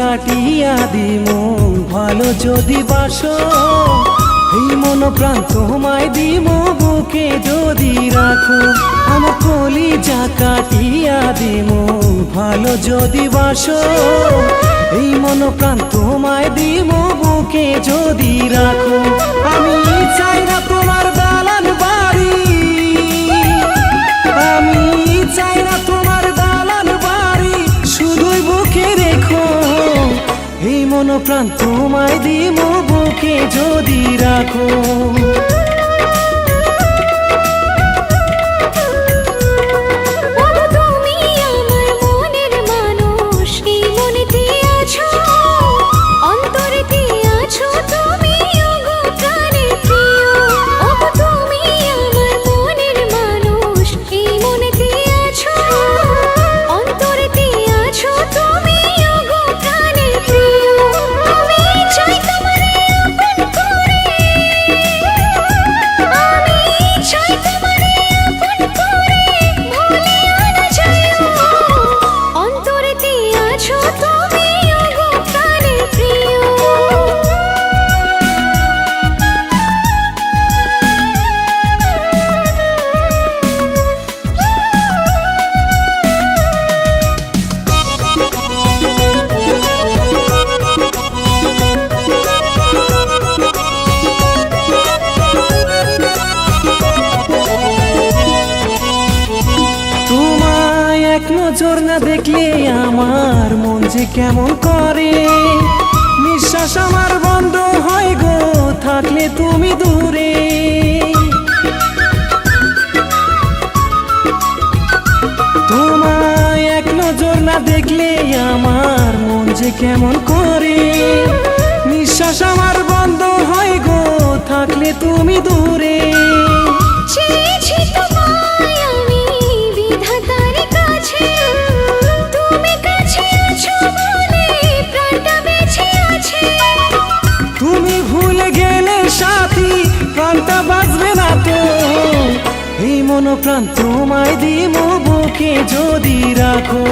কাটিয়া দিমু ভালো যদি বাসো, এই মন প্রাণ তোমায় দিমু বুকে যদি রাখো। আমার কলিজা কাটিয়া দিমু ভালো যদি বাসো, এই মন প্রাণ তোমায় দিমু বুকে যদি রাখো। আমি চাই না তোমার দালান বাড়ি, আমি চাই না তোমার দালান বাড়ি, শুধুই বুকে রেখো। এই মন প্রাণ তোমায় দিমু বুকে যদি রাখো। নজর না দেখলে আমার মন যে কেমন করে, নিঃশ্বাস আমার বন্ধ হয় গো থাকলে তুমি দূরে। তোমায় এক নজর না দেখলে আমার মন যে কেমন করে, নিঃশ্বাস আমার বন্ধ হয় গো থাকলে তুমি দূরে। তুমি ভুলে গেলে সাথী প্রাণটা বাঁচবে না তো, এই মন প্রাণ তোমায় দিমু বুকে যদি রাখো।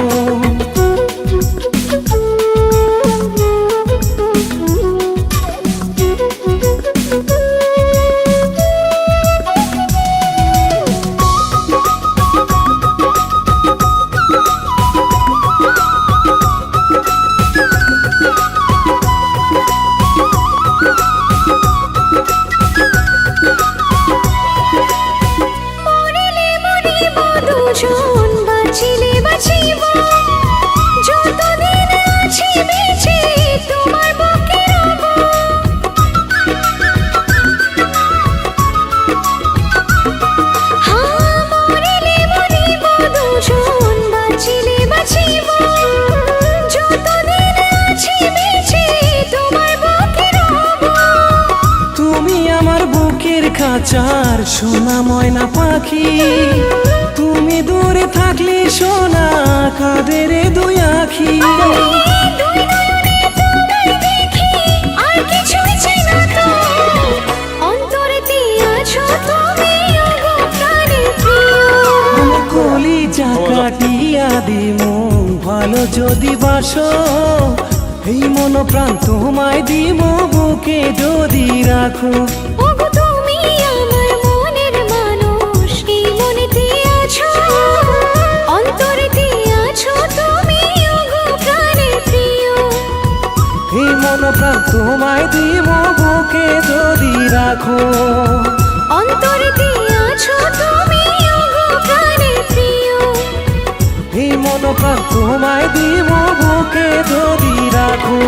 খাঁচার সোনা ময়না পাখি, তুমি দূরে থাকলে সোনা কাঁদে রে দুই আখি। কলিজা কাটিয়া দিমু ভালো যদি বাসো, এই মন প্রাণ তোমায় দিমু বুকে যদি রাখো। এই মন প্রাণ তোমায় দিমু বুকে যদি রাখো। অন্তরেতে আছো তুমি ওগো প্রাণের প্রিয়, এই মন প্রাণ তোমায় দিমু বুকে যদি রাখো।